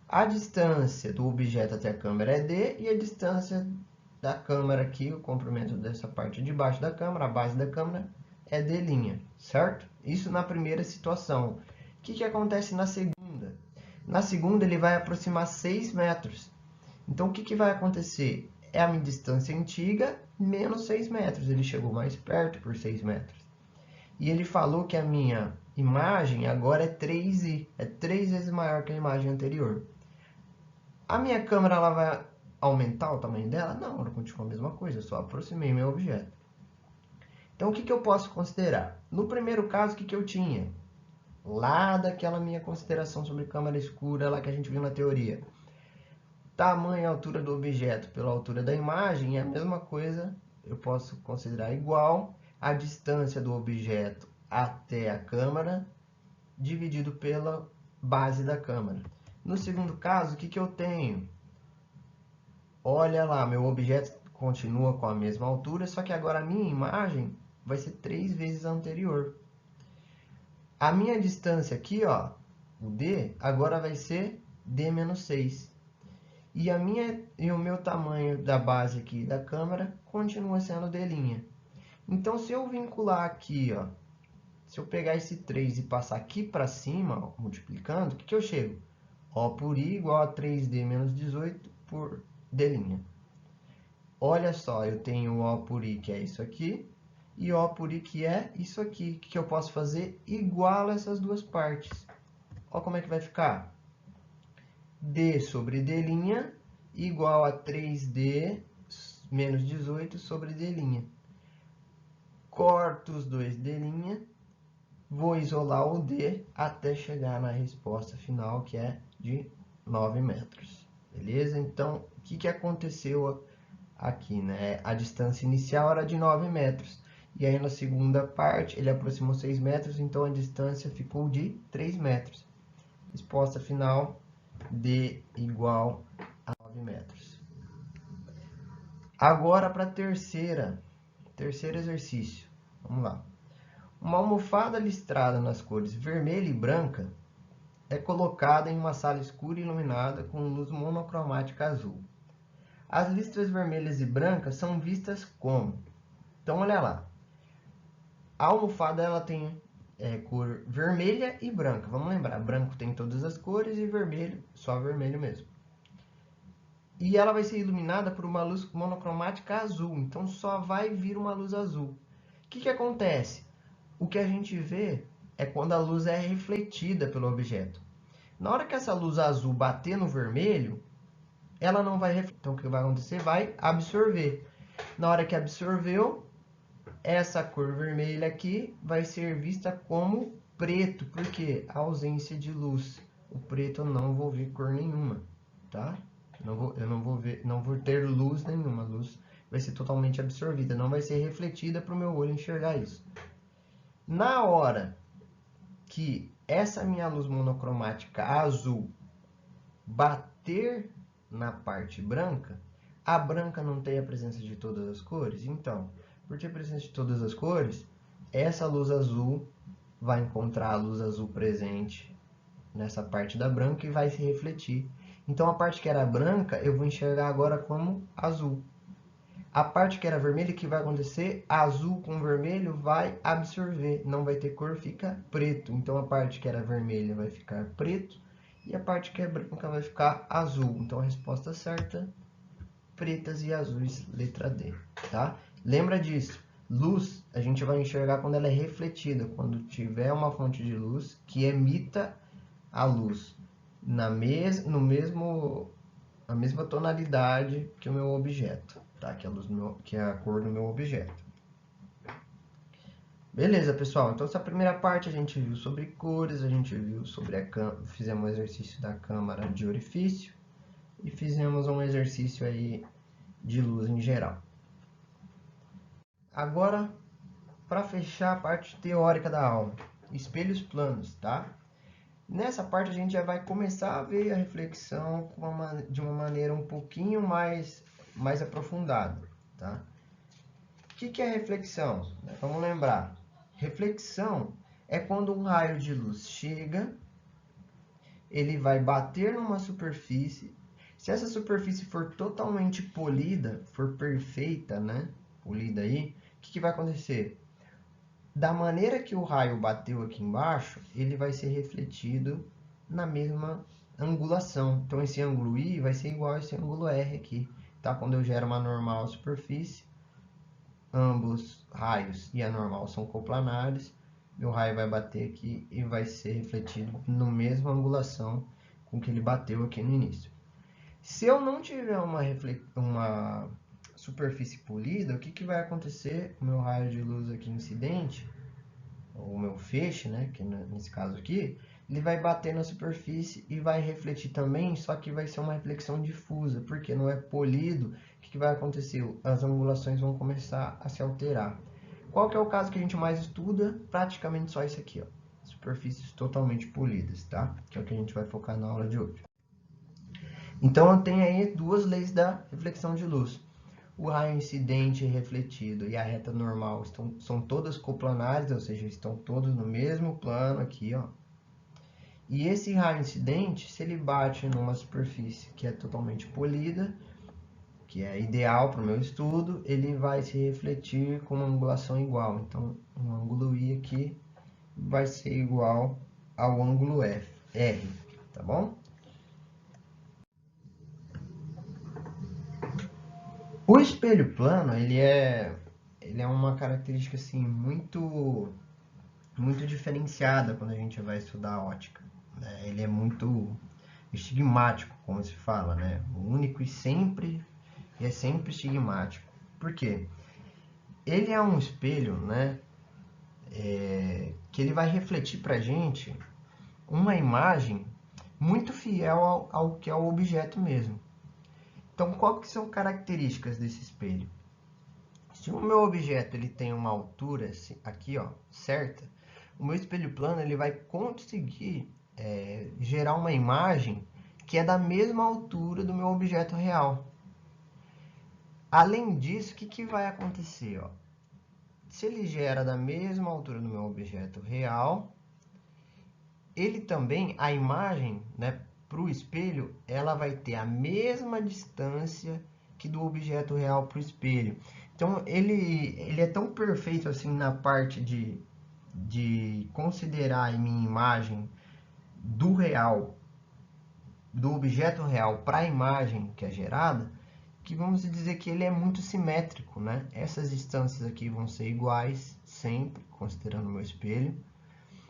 [SPEAKER 1] A distância do objeto até a câmera é D e a distância da câmera aqui, o comprimento dessa parte de baixo da câmera, a base da câmera, é D', certo? Isso na primeira situação. O que acontece na segunda? Na segunda, ele vai aproximar 6 metros. Então, o que vai acontecer? É a minha distância antiga menos 6 metros. Ele chegou mais perto por 6 metros. E ele falou que a minha imagem agora é 3i. É 3 vezes maior que a imagem anterior. A minha câmera ela vai aumentar o tamanho dela? Não, ela continua a mesma coisa. Eu só aproximei meu objeto. Então, o que eu posso considerar? No primeiro caso, o que eu tinha? Lá daquela minha consideração sobre câmera escura, lá que a gente viu na teoria. Tamanho e altura do objeto pela altura da imagem é a mesma coisa, eu posso considerar igual a distância do objeto até a câmera dividido pela base da câmera. No segundo caso, o que eu tenho? Olha lá, meu objeto continua com a mesma altura, só que agora a minha imagem vai ser 3 vezes a anterior. A minha distância aqui, ó, o D, agora vai ser D menos 6. E o meu tamanho da base aqui da câmera continua sendo D'. Então, se eu vincular aqui, ó, se eu pegar esse 3 e passar aqui para cima, ó, multiplicando, o que eu chego? O por I igual a 3D menos 18 por D'. Olha só, eu tenho O por I, que é isso aqui, e O por I, que é isso aqui, que eu posso fazer igual a essas duas partes. Olha como é que vai ficar. D sobre D' igual a 3D menos 18 sobre D'. Corto os dois D', vou isolar o D até chegar na resposta final, que é de 9 metros. Beleza? Então, o que aconteceu aqui, né? A distância inicial era de 9 metros. E aí, na segunda parte, ele aproximou 6 metros, então a distância ficou de 3 metros. Resposta final, D igual a 9 metros. Agora, para terceiro exercício. Vamos lá. Uma almofada listrada nas cores vermelha e branca é colocada em uma sala escura e iluminada com luz monocromática azul. As listras vermelhas e brancas são vistas como? Então, olha lá. A almofada ela tem cor vermelha e branca. Vamos lembrar, branco tem todas as cores e vermelho, só vermelho mesmo. E ela vai ser iluminada por uma luz monocromática azul. Então, só vai vir uma luz azul. O que acontece? O que a gente vê é quando a luz é refletida pelo objeto. Na hora que essa luz azul bater no vermelho, ela não vai refletir. Então, o que vai acontecer? Vai absorver. Na hora que absorveu, essa cor vermelha aqui vai ser vista como preto, porque a ausência de luz. O preto eu não vou ver cor nenhuma, tá? Eu não vou ter luz nenhuma. A luz vai ser totalmente absorvida, não vai ser refletida para o meu olho enxergar isso. Na hora que essa minha luz monocromática azul bater na parte branca, a branca não tem a presença de todas as cores? Então, por ter presença de todas as cores, essa luz azul vai encontrar a luz azul presente nessa parte da branca e vai se refletir. Então, a parte que era branca, eu vou enxergar agora como azul. A parte que era vermelha, o que vai acontecer? Azul com vermelho vai absorver, não vai ter cor, fica preto. Então, a parte que era vermelha vai ficar preto e a parte que é branca vai ficar azul. Então, a resposta certa, pretas e azuis, letra D, tá? Lembra disso, luz a gente vai enxergar quando ela é refletida, quando tiver uma fonte de luz que emita a luz na mesma tonalidade que o meu objeto, tá? Que é a cor do meu objeto. Beleza, pessoal. Então, essa primeira parte a gente viu sobre cores, a gente viu sobre fizemos um exercício da câmara de orifício e fizemos um exercício aí de luz em geral. Agora, para fechar a parte teórica da aula, espelhos planos, tá? Nessa parte a gente já vai começar a ver a reflexão de uma maneira um pouquinho mais aprofundada, tá? O que é reflexão? Vamos lembrar. Reflexão é quando um raio de luz chega, ele vai bater numa superfície. Se essa superfície for totalmente polida, for perfeita, né? Polida aí, o que vai acontecer? Da maneira que o raio bateu aqui embaixo, ele vai ser refletido na mesma angulação. Então, esse ângulo I vai ser igual a esse ângulo R aqui, tá? Quando eu gero uma normal superfície, ambos raios e a normal são coplanares, meu raio vai bater aqui e vai ser refletido na mesma angulação com que ele bateu aqui no início. Se eu não tiver uma superfície polida, o que vai acontecer? O meu raio de luz aqui incidente, ou o meu feixe, né, que nesse caso aqui, ele vai bater na superfície e vai refletir também, só que vai ser uma reflexão difusa, porque não é polido. O que vai acontecer? As angulações vão começar a se alterar. Qual que é o caso que a gente mais estuda? Praticamente só esse aqui, ó, superfícies totalmente polidas, tá? Que é o que a gente vai focar na aula de hoje. Então, eu tenho aí duas leis da reflexão de luz. O raio incidente e refletido e a reta normal são todas coplanares, ou seja, estão todos no mesmo plano aqui, ó. E esse raio incidente, se ele bate numa superfície que é totalmente polida, que é ideal para o meu estudo, ele vai se refletir com uma angulação igual. Então, o ângulo I aqui vai ser igual ao ângulo R, tá bom? O espelho plano, ele é uma característica assim muito diferenciada quando a gente vai estudar ótica, né? Ele é muito estigmático, como se fala, né? Único e é sempre estigmático. Por quê? Ele é um espelho, né? Que ele vai refletir para a gente uma imagem muito fiel ao que é o objeto mesmo. Então, qual que são características desse espelho? Se o meu objeto ele tem uma altura aqui, ó, certa, o meu espelho plano ele vai conseguir gerar uma imagem que é da mesma altura do meu objeto real. Além disso, o que vai acontecer? Ó? Se ele gera da mesma altura do meu objeto real, ele também, a imagem, né, para o espelho, ela vai ter a mesma distância que do objeto real para o espelho. Então, ele é tão perfeito assim na parte de considerar a minha imagem do real, do objeto real para a imagem que é gerada, que vamos dizer que ele é muito simétrico, né? Essas distâncias aqui vão ser iguais sempre, considerando o meu espelho,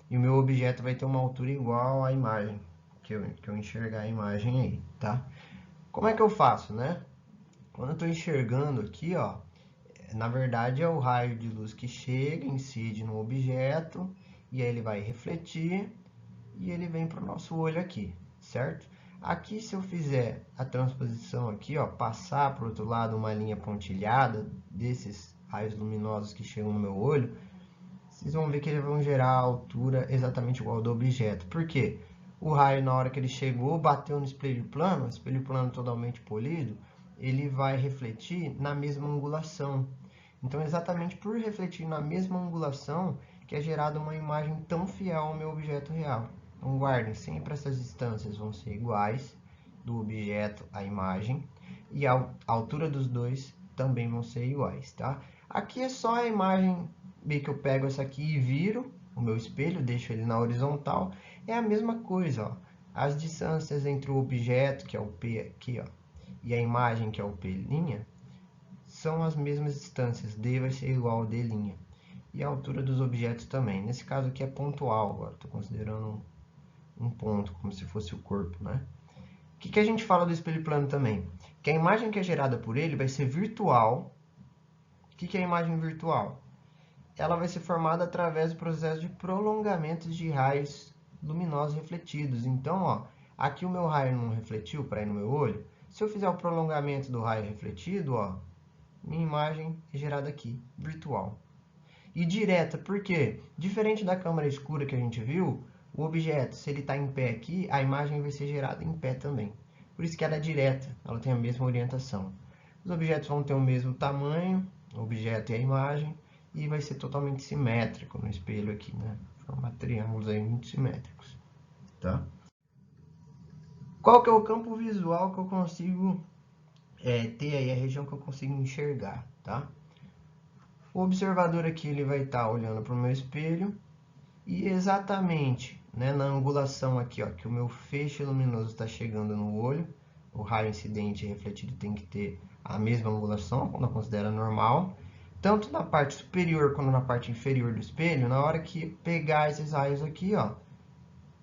[SPEAKER 1] e o meu objeto vai ter uma altura igual à imagem, que eu enxergar a imagem aí, tá? Como é que eu faço, né? Quando eu estou enxergando aqui, ó, na verdade é o raio de luz que chega, incide no objeto, e aí ele vai refletir, e ele vem para o nosso olho aqui, certo? Aqui, se eu fizer a transposição aqui, ó, passar para o outro lado uma linha pontilhada desses raios luminosos que chegam no meu olho, vocês vão ver que eles vão gerar a altura exatamente igual ao do objeto. Por quê? O raio, na hora que ele chegou, bateu no espelho plano totalmente polido, ele vai refletir na mesma angulação. Então, exatamente por refletir na mesma angulação, que é gerada uma imagem tão fiel ao meu objeto real. Então, guardem, sempre essas distâncias vão ser iguais, do objeto à imagem, e a altura dos dois também vão ser iguais, tá? Aqui é só a imagem, meio que eu pego essa aqui e viro o meu espelho, deixo ele na horizontal, é a mesma coisa, ó. As distâncias entre o objeto, que é o P aqui, ó, e a imagem, que é o P', são as mesmas distâncias, D vai ser igual a D'. E a altura dos objetos também. Nesse caso aqui é pontual, agora estou considerando um ponto, como se fosse o corpo, né? O que a gente fala do espelho plano também? Que a imagem que é gerada por ele vai ser virtual. O que é a imagem virtual? ela vai ser formada através do processo de prolongamento de raios luminosos refletidos. Então, ó, aqui o meu raio não refletiu para ir no meu olho. Se eu fizer o prolongamento do raio refletido, ó, minha imagem é gerada aqui, virtual. E direta, por quê? Diferente da câmera escura que a gente viu, o objeto, se ele está em pé aqui, a imagem vai ser gerada em pé também. Por isso que ela é direta, ela tem a mesma orientação. Os objetos vão ter o mesmo tamanho, o objeto e a imagem, e vai ser totalmente simétrico no espelho aqui, né? Formar triângulos aí muito simétricos, tá? Qual que é o campo visual que eu consigo ter aí, a região que eu consigo enxergar, tá? O observador aqui ele vai estar olhando para o meu espelho e exatamente, né, na angulação aqui, ó, que o meu feixe luminoso está chegando no olho, o raio incidente e refletido tem que ter a mesma angulação, quando eu considero normal, tanto na parte superior quanto na parte inferior do espelho, na hora que pegar esses raios aqui, ó,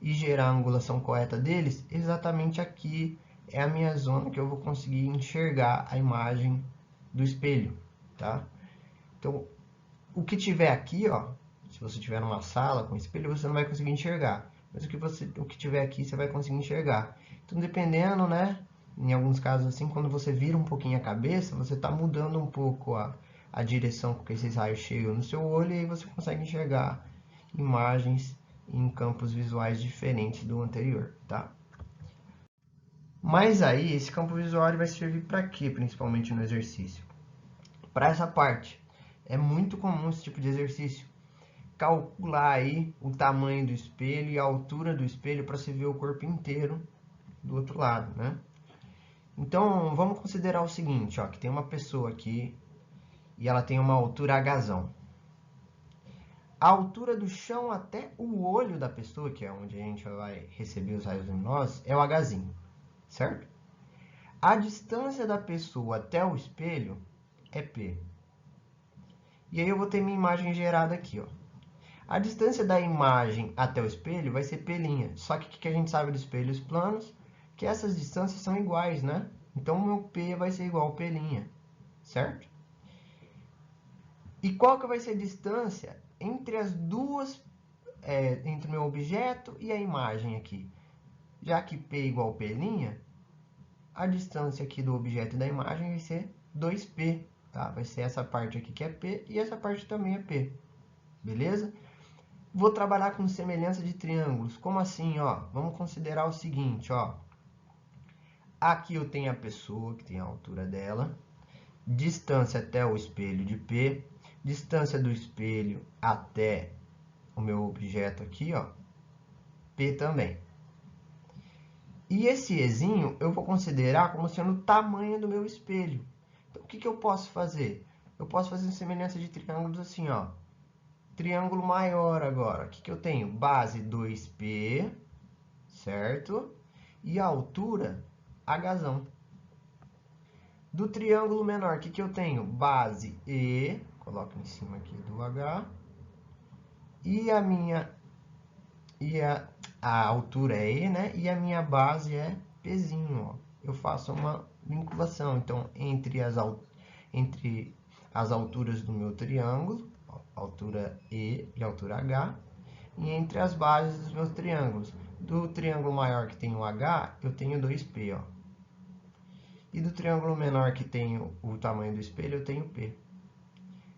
[SPEAKER 1] e gerar a angulação correta deles, exatamente aqui é a minha zona que eu vou conseguir enxergar a imagem do espelho, tá? Então, o que tiver aqui, ó, se você tiver numa sala com espelho, você não vai conseguir enxergar. Mas o que tiver aqui, você vai conseguir enxergar. Então, dependendo, né? Em alguns casos, assim, quando você vira um pouquinho a cabeça, você está mudando um pouco a direção com que esses raios chegam no seu olho, e aí você consegue enxergar imagens em campos visuais diferentes do anterior, tá? Mas aí, esse campo visual vai servir para quê, principalmente no exercício? Para essa parte. É muito comum esse tipo de exercício. Calcular aí o tamanho do espelho e a altura do espelho para se ver o corpo inteiro do outro lado, né? Então, vamos considerar o seguinte, ó, que tem uma pessoa aqui e ela tem uma altura Hzão. A altura do chão até o olho da pessoa, que é onde a gente vai receber os raios luminosos, é o Hzinho, certo? A distância da pessoa até o espelho é P. E aí eu vou ter minha imagem gerada aqui, ó. A distância da imagem até o espelho vai ser P'. Só que o que a gente sabe dos espelhos planos? Que essas distâncias são iguais, né? Então, o meu P vai ser igual a P', certo? E qual que vai ser a distância entre as duas, entre o meu objeto e a imagem aqui? Já que P igual a P', a distância aqui do objeto e da imagem vai ser 2P, tá? Vai ser essa parte aqui que é P e essa parte também é P, beleza? Vou trabalhar com semelhança de triângulos. Como assim, ó? Vamos considerar o seguinte, ó. Aqui eu tenho a pessoa, que tem a altura dela. Distância até o espelho de P. Distância do espelho até o meu objeto aqui, ó. P também. E esse Ezinho eu vou considerar como sendo o tamanho do meu espelho. Então, o que eu posso fazer? Eu posso fazer semelhança de triângulos assim, ó. Triângulo maior agora. O que eu tenho? Base 2P, certo? E a altura, Hzão. Do triângulo menor, o que eu tenho? Base E, coloco em cima aqui do H. E a minha... a altura é E, né? E a minha base é Pzinho, ó. Eu faço uma vinculação, então, entre as alturas do meu triângulo, altura E e altura H, e entre as bases dos meus triângulos. Do triângulo maior que tem o H, eu tenho 2P, ó. E do triângulo menor que tem o tamanho do espelho, eu tenho P.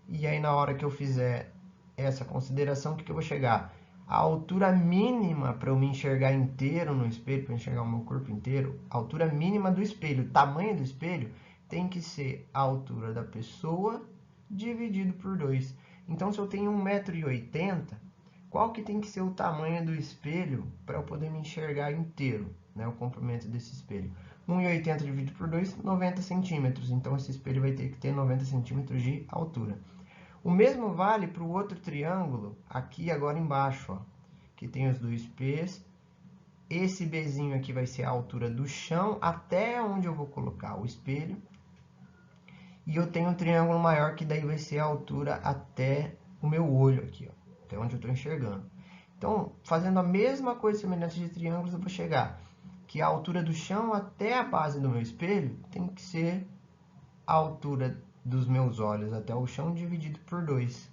[SPEAKER 1] E aí, na hora que eu fizer essa consideração, o que eu vou chegar? A altura mínima para eu me enxergar inteiro no espelho, para enxergar o meu corpo inteiro, a altura mínima do espelho, o tamanho do espelho, tem que ser a altura da pessoa dividido por 2. Então, se eu tenho 1,80 m, qual que tem que ser o tamanho do espelho para eu poder me enxergar inteiro, né? O comprimento desse espelho. 1,80 m dividido por 2, 90 centímetros. Então, esse espelho vai ter que ter 90 centímetros de altura. O mesmo vale para o outro triângulo, aqui agora embaixo, ó, que tem os 2P's. Esse Bzinho aqui vai ser a altura do chão até onde eu vou colocar o espelho. E eu tenho um triângulo maior, que daí vai ser a altura até o meu olho aqui, ó, até onde eu estou enxergando. Então, fazendo a mesma coisa semelhante de triângulos, eu vou chegar que a altura do chão até a base do meu espelho tem que ser a altura dos meus olhos até o chão dividido por 2,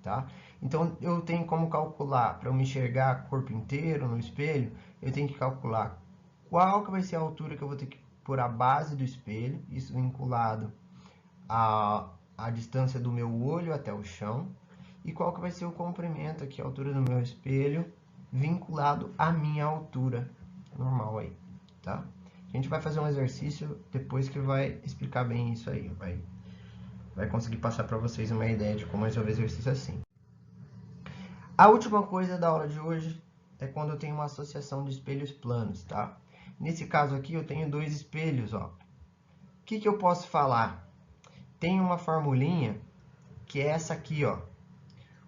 [SPEAKER 1] tá? Então, eu tenho como calcular, para eu me enxergar o corpo inteiro no espelho, eu tenho que calcular qual que vai ser a altura que eu vou ter que pôr a base do espelho, isso vinculado a distância do meu olho até o chão, e qual que vai ser o comprimento aqui, a altura do meu espelho, vinculado à minha altura normal aí, tá? A gente vai fazer um exercício depois que vai explicar bem isso aí, vai conseguir passar para vocês uma ideia de como resolver exercício assim. A última coisa da aula de hoje é quando eu tenho uma associação de espelhos planos, tá? Nesse caso aqui eu tenho dois espelhos, ó. O que eu posso falar? Tem uma formulinha que é essa aqui, ó.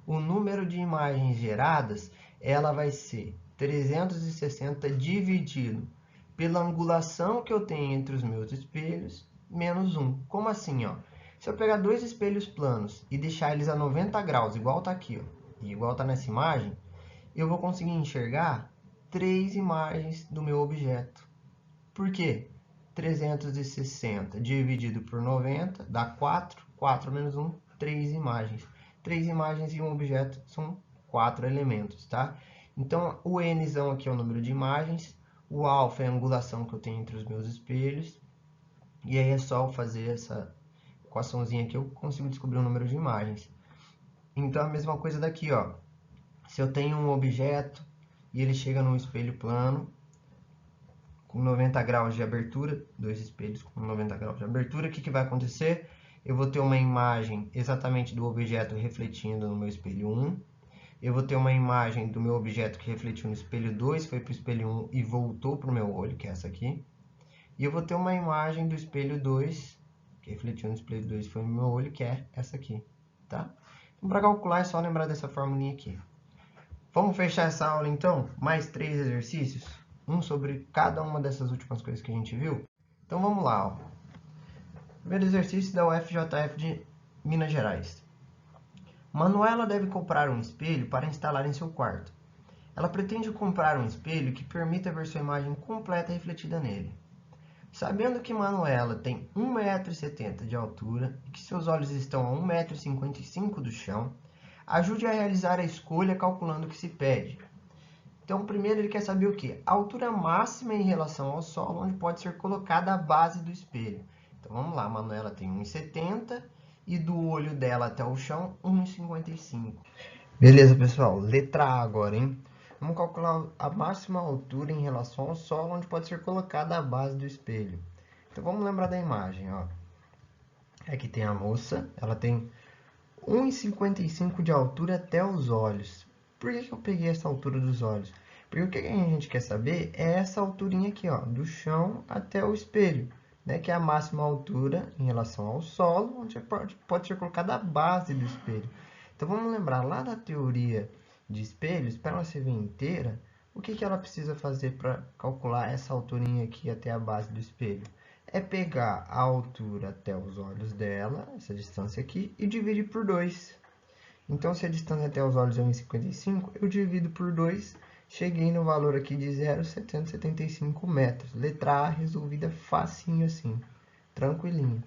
[SPEAKER 1] O número de imagens geradas, ela vai ser 360 dividido pela angulação que eu tenho entre os meus espelhos, menos 1. Como assim, ó? Se eu pegar dois espelhos planos e deixar eles a 90 graus, igual tá aqui, ó, e igual tá nessa imagem, eu vou conseguir enxergar 3 imagens do meu objeto. Por quê? 360 dividido por 90 dá 4. 4 menos 1, 3 imagens. 3 imagens em um objeto são 4 elementos, tá? Então, o Nzão aqui é o número de imagens, o alfa é a angulação que eu tenho entre os meus espelhos, e aí é só eu fazer essa equaçãozinha aqui, eu consigo descobrir o número de imagens. Então, a mesma coisa daqui, ó. Se eu tenho um objeto e ele chega num espelho plano, com 90 graus de abertura, dois espelhos com 90 graus de abertura, o que vai acontecer? Eu vou ter uma imagem exatamente do objeto refletindo no meu espelho 1. Eu vou ter uma imagem do meu objeto que refletiu no espelho 2, foi para o espelho 1 e voltou para o meu olho, que é essa aqui. E eu vou ter uma imagem do espelho 2, que refletiu no espelho 2 e foi no meu olho, que é essa aqui, tá? Então, para calcular é só lembrar dessa formulinha aqui. Vamos fechar essa aula então? Mais 3 exercícios? Um sobre cada uma dessas últimas coisas que a gente viu? Então vamos lá, ó. Primeiro exercício da UFJF de Minas Gerais. Manuela deve comprar um espelho para instalar em seu quarto. Ela pretende comprar um espelho que permita ver sua imagem completa refletida nele. Sabendo que Manuela tem 1,70 m de altura e que seus olhos estão a 1,55 m do chão, ajude a realizar a escolha calculando o que se pede. Então, primeiro ele quer saber o quê? A altura máxima em relação ao solo, onde pode ser colocada a base do espelho. Então, vamos lá, a Manuela tem 1,70 m e do olho dela até o chão, 1,55 m. Beleza, pessoal? Letra A agora, hein? Vamos calcular a máxima altura em relação ao solo, onde pode ser colocada a base do espelho. Então, vamos lembrar da imagem, ó. Aqui tem a moça, ela tem 1,55 m de altura até os olhos. Por que eu peguei essa altura dos olhos? Porque o que a gente quer saber é essa alturinha aqui, ó, do chão até o espelho, né? Que é a máxima altura em relação ao solo, onde pode ser colocada a base do espelho. Então, vamos lembrar lá da teoria de espelhos, para ela se ver inteira, o que ela precisa fazer para calcular essa alturinha aqui até a base do espelho? É pegar a altura até os olhos dela, essa distância aqui, e dividir por 2. Então, se a distância até os olhos é 1,55, eu divido por 2, cheguei no valor aqui de 0,775 metros. Letra A resolvida facinho assim, tranquilinho.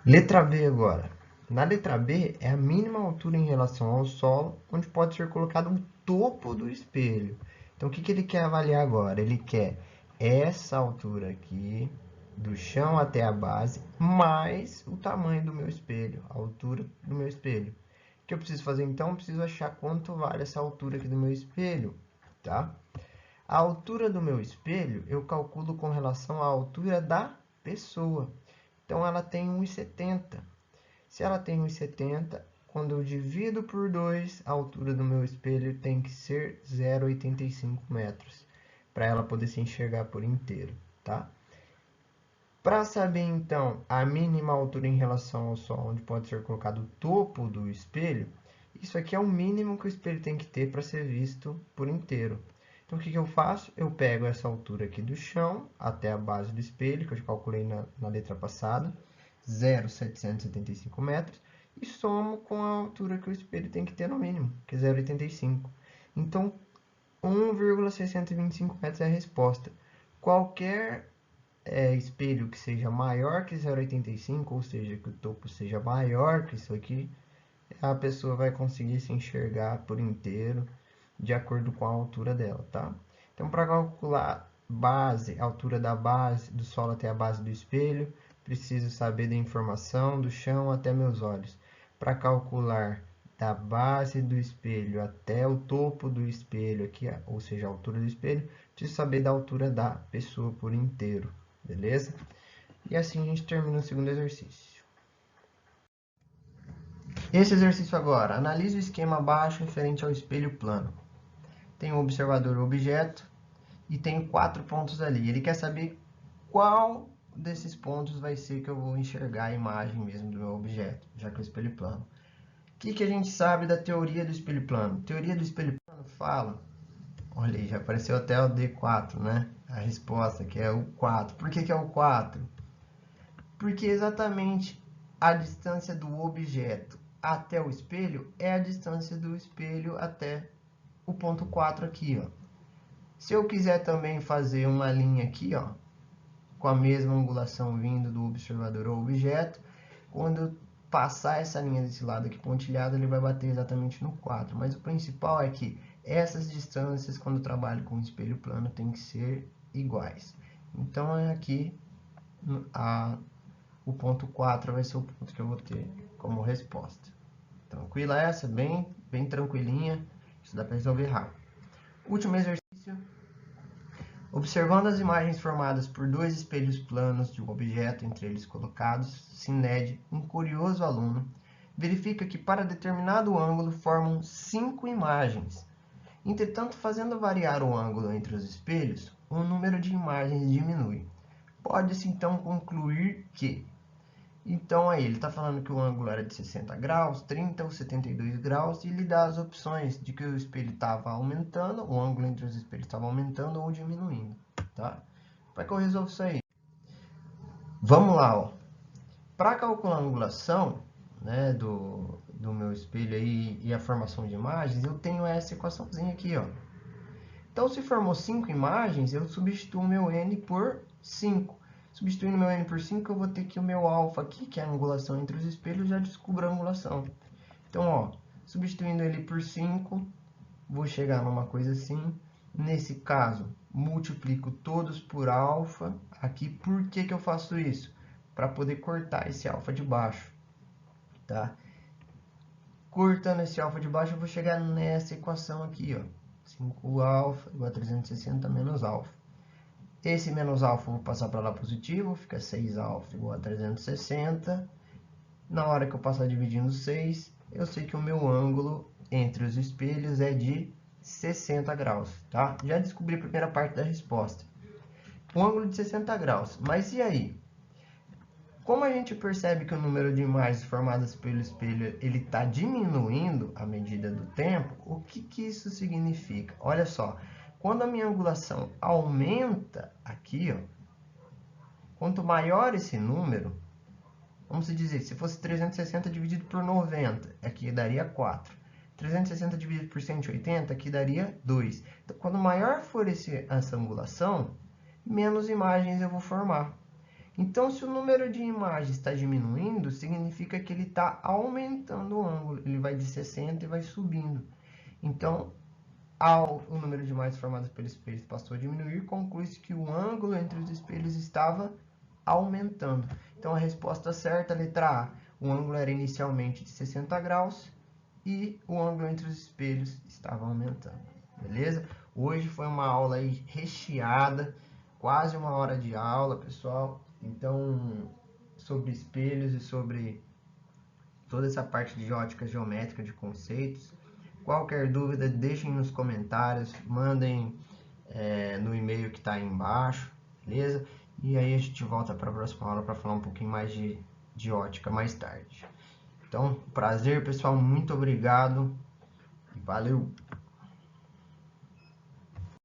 [SPEAKER 1] Letra B agora. Na letra B, é a mínima altura em relação ao solo, onde pode ser colocado o topo do espelho. Então, o que ele quer avaliar agora? Ele quer essa altura aqui, do chão até a base, mais o tamanho do meu espelho, a altura do meu espelho. O que eu preciso fazer, então? Eu preciso achar quanto vale essa altura aqui do meu espelho, tá? A altura do meu espelho, eu calculo com relação à altura da pessoa. Então, ela tem 1,70. Se ela tem 1,70, quando eu divido por 2, a altura do meu espelho tem que ser 0,85 metros, para ela poder se enxergar por inteiro, tá? Para saber, então, a mínima altura em relação ao sol, onde pode ser colocado o topo do espelho, isso aqui é o mínimo que o espelho tem que ter para ser visto por inteiro. Então, o que eu faço? Eu pego essa altura aqui do chão até a base do espelho, que eu já calculei na letra passada, 0,775 metros, e somo com a altura que o espelho tem que ter no mínimo, que é 0,85. Então, 1,625 metros é a resposta. Qualquer espelho que seja maior que 0,85, ou seja, que o topo seja maior que isso aqui, a pessoa vai conseguir se enxergar por inteiro de acordo com a altura dela, tá? Então, para calcular a altura da base do solo até a base do espelho, preciso saber da informação do chão até meus olhos. Para calcular da base do espelho até o topo do espelho aqui, ou seja, a altura do espelho, preciso saber da altura da pessoa por inteiro, beleza? E assim a gente termina o segundo exercício. Esse exercício agora, analise o esquema abaixo referente ao espelho plano. Tem o observador objeto e tem 4 pontos ali. Ele quer saber qual desses pontos vai ser que eu vou enxergar a imagem mesmo do meu objeto, já que é o espelho plano. O que a gente sabe da teoria do espelho plano? A teoria do espelho plano fala... Olha aí, já apareceu até o D4, né? A resposta, que é o 4. Por que é o 4? Porque exatamente a distância do objeto até o espelho é a distância do espelho até o ponto 4 aqui, ó. Se eu quiser também fazer uma linha aqui, ó, com a mesma angulação vindo do observador ao objeto, quando eu passar essa linha desse lado aqui pontilhado, ele vai bater exatamente no 4. Mas o principal é que essas distâncias, quando eu trabalho com espelho plano, tem que ser iguais. Então, aqui, o ponto 4 vai ser o ponto que eu vou ter como resposta. Tranquila essa? Bem tranquilinha. Isso dá para resolver rápido. Último exercício. Observando as imagens formadas por 2 espelhos planos de um objeto entre eles colocados, Sined, um curioso aluno, verifica que para determinado ângulo formam 5 imagens. Entretanto, fazendo variar o ângulo entre os espelhos, o número de imagens diminui. Pode-se então concluir que... Então, aí ele está falando que o ângulo era de 60 graus, 30 ou 72 graus, e ele dá as opções de que o espelho estava aumentando, o ângulo entre os espelhos estava aumentando ou diminuindo, tá? Para que eu resolva isso aí? Vamos lá, ó. Para calcular a angulação, né, do meu espelho aí e a formação de imagens, eu tenho essa equaçãozinha aqui, ó. Então, se formou 5 imagens, eu substituo o meu n por 5. Substituindo meu n por 5, eu vou ter que o meu alfa aqui, que é a angulação entre os espelhos, já descubro a angulação. Então, ó, substituindo ele por 5, vou chegar numa coisa assim. Nesse caso, multiplico todos por alfa aqui. Por que eu faço isso? Para poder cortar esse alfa de baixo, tá? Cortando esse alfa de baixo, eu vou chegar nessa equação aqui, ó. 5α igual a 360 menos alfa. Esse menos alfa eu vou passar para lá positivo, fica 6α igual a 360. Na hora que eu passar dividindo 6, eu sei que o meu ângulo entre os espelhos é de 60 graus, tá? Já descobri a primeira parte da resposta. Um ângulo de 60 graus. Mas e aí? Como a gente percebe que o número de imagens formadas pelo espelho ele está diminuindo à medida do tempo, o que isso significa? Olha só, quando a minha angulação aumenta aqui, ó, quanto maior esse número, vamos dizer, se fosse 360 dividido por 90, aqui daria 4. 360 dividido por 180, aqui daria 2. Então, quanto maior for essa angulação, menos imagens eu vou formar. Então, se o número de imagens está diminuindo, significa que ele está aumentando o ângulo. Ele vai de 60 e vai subindo. Então, o número de imagens formadas pelo espelho passou a diminuir, conclui-se que o ângulo entre os espelhos estava aumentando. Então, a resposta certa, letra A, o ângulo era inicialmente de 60 graus e o ângulo entre os espelhos estava aumentando. Beleza? Hoje foi uma aula aí recheada, quase uma hora de aula, pessoal. Então, sobre espelhos e sobre toda essa parte de ótica geométrica, de conceitos. Qualquer dúvida, deixem nos comentários, mandem no e-mail que está aí embaixo, beleza? E aí a gente volta para a próxima aula para falar um pouquinho mais de ótica mais tarde. Então, prazer, pessoal, muito obrigado e valeu!